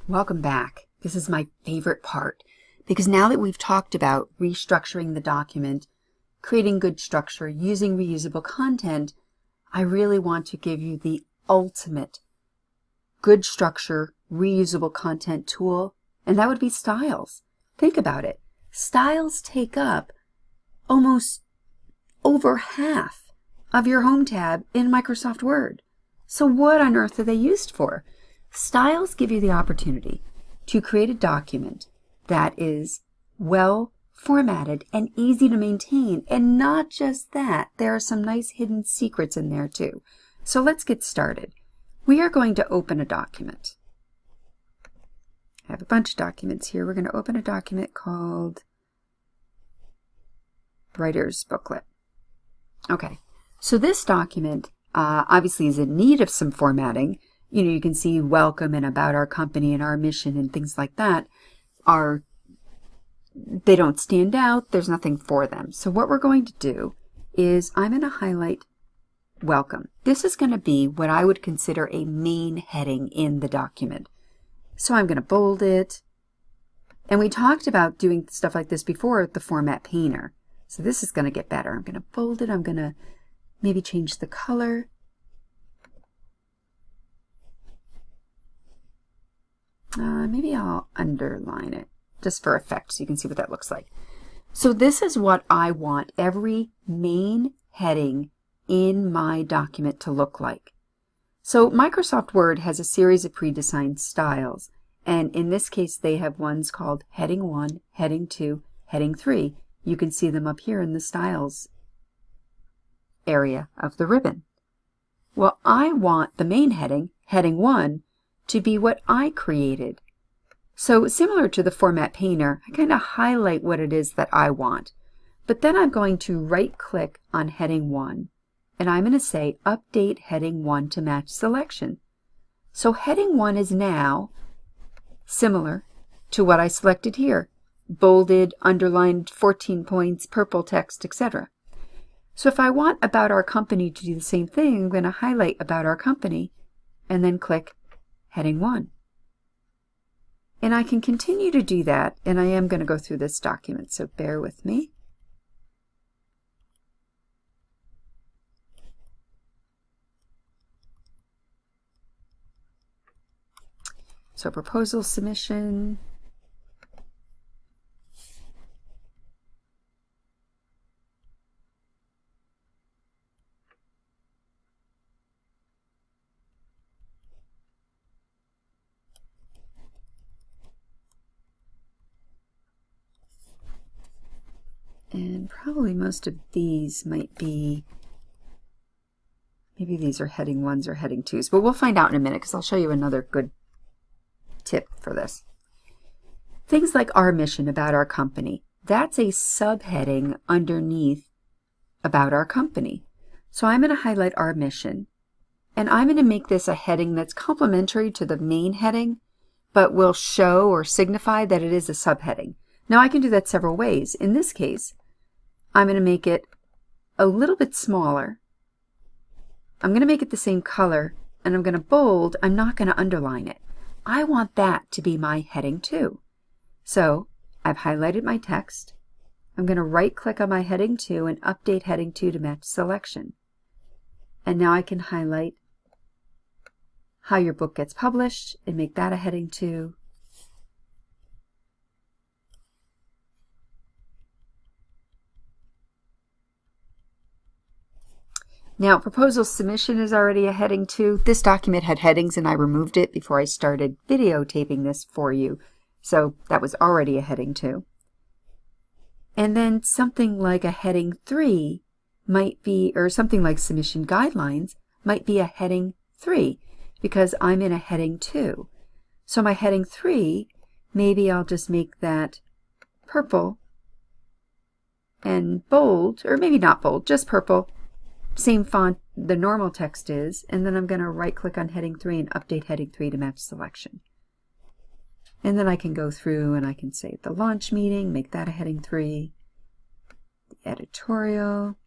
Welcome back. This is my favorite part because now that we've talked about restructuring the document, creating good structure, using reusable content, I really want to give you the ultimate good structure, reusable content tool, and that would be styles. Think about it. Styles take up almost over half of your home tab in Microsoft Word. So what on earth are they used for? Styles give you the opportunity to create a document that is well formatted and easy to maintain. And not just that, there are some nice hidden secrets in there too. So let's get started. We are going to open a document. I have a bunch of documents here. We're going to open a document called Writer's Booklet. Okay, so this document obviously is in need of some formatting. You know, you can see welcome and about our company and our mission and things like that they don't stand out. There's nothing for them. So what we're going to do is I'm going to highlight welcome. This is going to be what I would consider a main heading in the document. So I'm going to bold it. And we talked about doing stuff like this before with the Format Painter. So this is going to get better. I'm going to bold it. I'm going to maybe change the color. Maybe I'll underline it just for effect so you can see what that looks like. So this is what I want every main heading in my document to look like. So Microsoft Word has a series of pre-designed styles, and in this case they have ones called Heading 1, Heading 2, Heading 3. You can see them up here in the Styles area of the ribbon. Well, I want the main heading, Heading 1, to be what I created. So similar to the Format Painter, I kind of highlight what it is that I want. But then I'm going to right-click on Heading 1, and I'm going to say Update Heading 1 to match selection. So Heading 1 is now similar to what I selected here. Bolded, underlined, 14 points, purple text, etc. So if I want About Our Company to do the same thing, I'm going to highlight About Our Company and then click Heading 1. And I can continue to do that, and I am going to go through this document, so bear with me. So proposal submission. And probably most of these might be, maybe these are Heading 1s or Heading 2s, but we'll find out in a minute because I'll show you another good tip for this. Things like Our Mission, About Our Company, that's a subheading underneath About Our Company. So I'm going to highlight Our Mission, and I'm going to make this a heading that's complementary to the main heading, but will show or signify that it is a subheading. Now I can do that several ways. In this case, I'm going to make it a little bit smaller. I'm going to make it the same color, and I'm going to bold. I'm not going to underline it. I want that to be my Heading 2. So I've highlighted my text. I'm going to right-click on my Heading 2 and update Heading 2 to match selection. And now I can highlight how your book gets published and make that a Heading 2. Now, proposal submission is already a Heading 2. This document had headings and I removed it before I started videotaping this for you. So that was already a Heading 2. And then something like a Heading 3 might be, or something like submission guidelines might be a Heading 3 because I'm in a Heading 2. So my Heading 3, maybe I'll just make that purple and bold, or maybe not bold, just purple. Same font the normal text is, and then I'm going to right-click on Heading 3 and update Heading 3 to match selection. And then I can go through and I can say the launch meeting, make that a Heading 3, the editorial,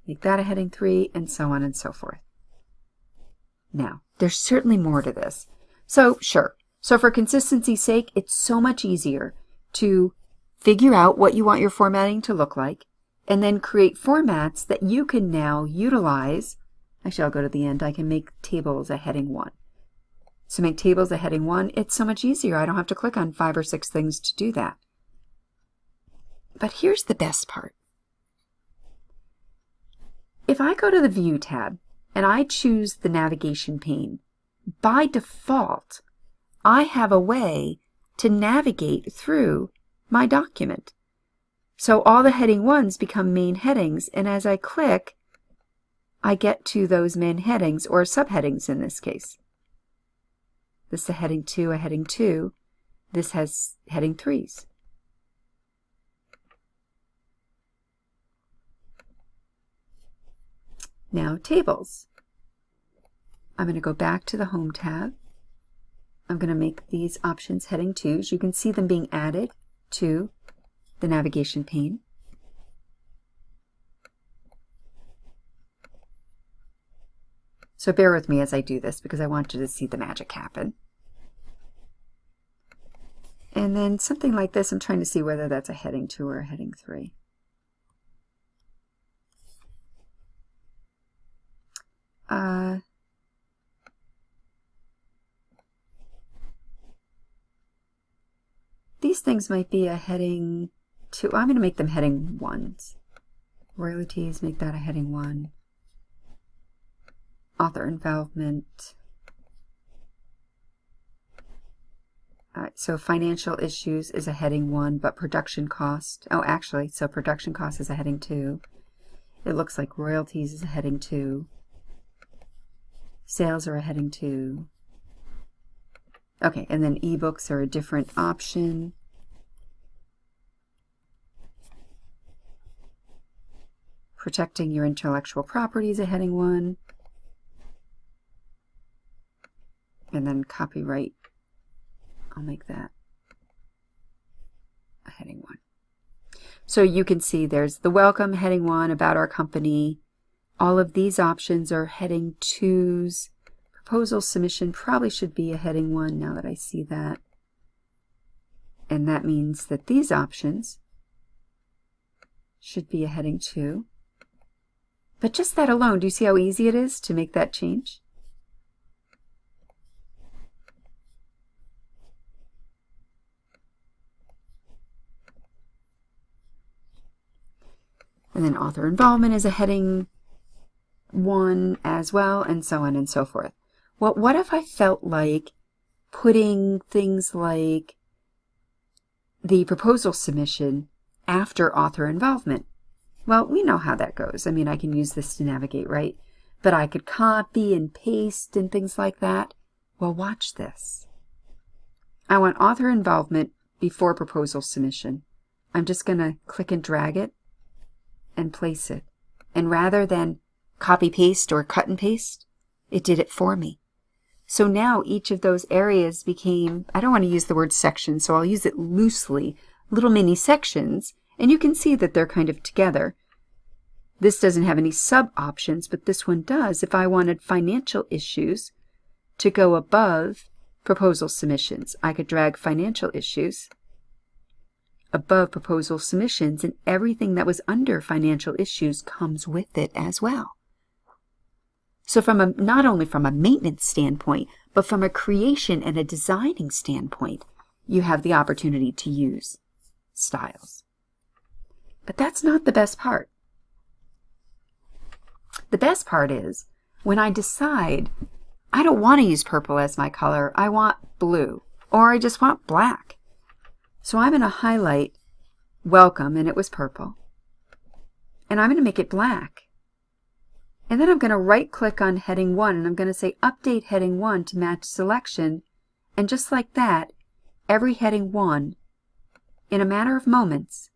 make that a Heading 3, and so on and so forth. Now, there's certainly more to this. So sure. So for consistency's sake, it's so much easier to figure out what you want your formatting to look like and then create formats that you can now utilize. Actually, I'll go to the end. I can make tables a heading 1. So make tables a heading 1, it's so much easier. I don't have to click on 5 or 6 things to do that. But here's the best part. If I go to the View tab and I choose the navigation pane, by default, I have a way to navigate through my document. So all the heading 1s become main headings, and as I click, I get to those main headings, or subheadings in this case. This is a heading 2, a heading 2. This has heading 3s. Now tables. I'm going to go back to the Home tab. I'm going to make these options heading 2s. You can see them being added to the navigation pane. So bear with me as I do this because I want you to see the magic happen. And then something like this, I'm trying to see whether that's a heading 2 or a heading 3. These things might be a heading 2. I'm going to make them heading 1s. Royalties, make that a heading 1. Author involvement. All right, so financial issues is a heading 1, but production cost, oh actually, so production cost is a heading 2. It looks like royalties is a heading 2. Sales are a heading 2. Okay, and then ebooks are a different option. Protecting your intellectual property is a heading 1. And then copyright, I'll make that a heading 1. So you can see there's the welcome, heading 1, about our company. All of these options are heading 2s. Proposal submission probably should be a heading 1 now that I see that. And that means that these options should be a heading 2. But just that alone, do you see how easy it is to make that change? And then author involvement is a heading 1 as well, and so on and so forth. Well, what if I felt like putting things like the proposal submission after author involvement? Well, we know how that goes. I mean, I can use this to navigate, right? But I could copy and paste and things like that. Well, watch this. I want author involvement before proposal submission. I'm just going to click and drag it and place it. And rather than copy paste or cut and paste, it did it for me. So now each of those areas became, I don't want to use the word section, so I'll use it loosely, little mini sections, and you can see that they're kind of together. This doesn't have any sub options, but this one does. If I wanted financial issues to go above proposal submissions, I could drag financial issues above proposal submissions, and everything that was under financial issues comes with it as well. So not only from a maintenance standpoint, but from a creation and a designing standpoint, you have the opportunity to use styles. But that's not the best part. The best part is when I decide I don't want to use purple as my color, I want blue, or I just want black. So I'm going to highlight welcome, and it was purple, and I'm going to make it black. And then I'm going to right click on heading 1 and I'm going to say update heading 1 to match selection. And just like that, every heading 1 in a matter of moments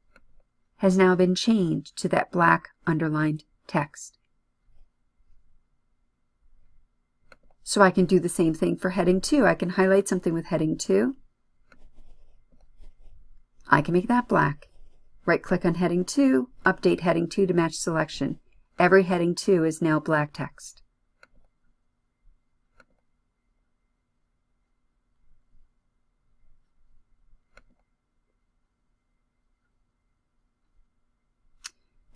has now been changed to that black underlined text. So I can do the same thing for heading 2. I can highlight something with heading 2. I can make that black. Right click on heading 2, update heading 2 to match selection. Every heading 2 is now black text.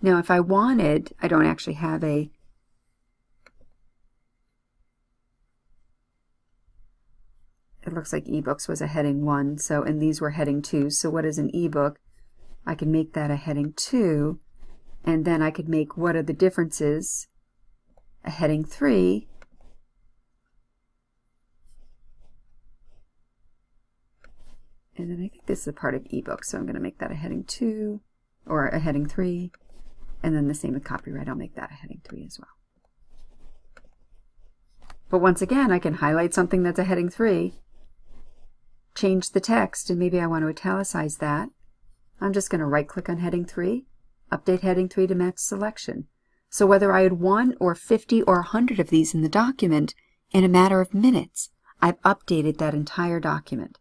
Now, if I wanted, I don't actually have a it looks like ebooks was a heading 1, so and these were heading 2. So what is an ebook? I can make that a heading 2, and then I could make what are the differences a heading 3. And then I think this is a part of ebook, so I'm going to make that a heading 2 or a heading 3. And then the same with copyright, I'll make that a heading 3 as well. But once again, I can highlight something that's a heading 3, change the text, and maybe I want to italicize that. I'm just going to right-click on heading 3, update heading 3 to match selection. So whether I had 1 or 50 or 100 of these in the document, in a matter of minutes, I've updated that entire document.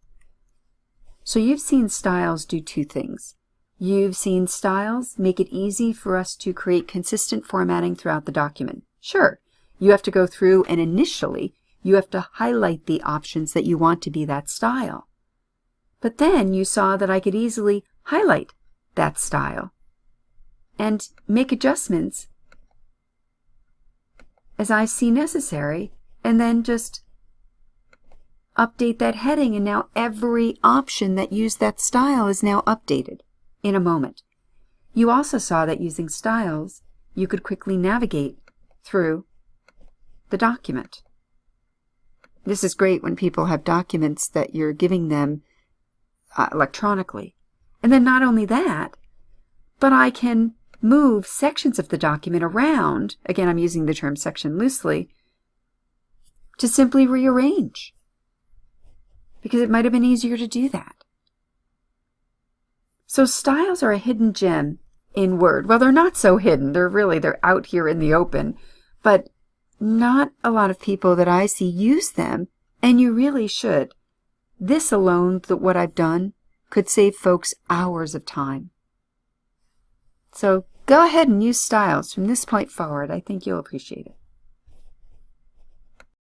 So you've seen styles do two things. You've seen styles make it easy for us to create consistent formatting throughout the document. Sure, you have to go through and initially you have to highlight the options that you want to be that style. But then you saw that I could easily highlight that style and make adjustments as I see necessary, and then just update that heading, and now every option that used that style is now updated in a moment. You also saw that using styles, you could quickly navigate through the document. This is great when people have documents that you're giving them electronically. And then not only that, but I can move sections of the document around, again I'm using the term section loosely, to simply rearrange, because it might have been easier to do that. So styles are a hidden gem in Word. Well, they're not so hidden. They're out here in the open, but not a lot of people that I see use them, and you really should. This alone, what I've done, could save folks hours of time. So go ahead and use styles from this point forward. I think you'll appreciate it.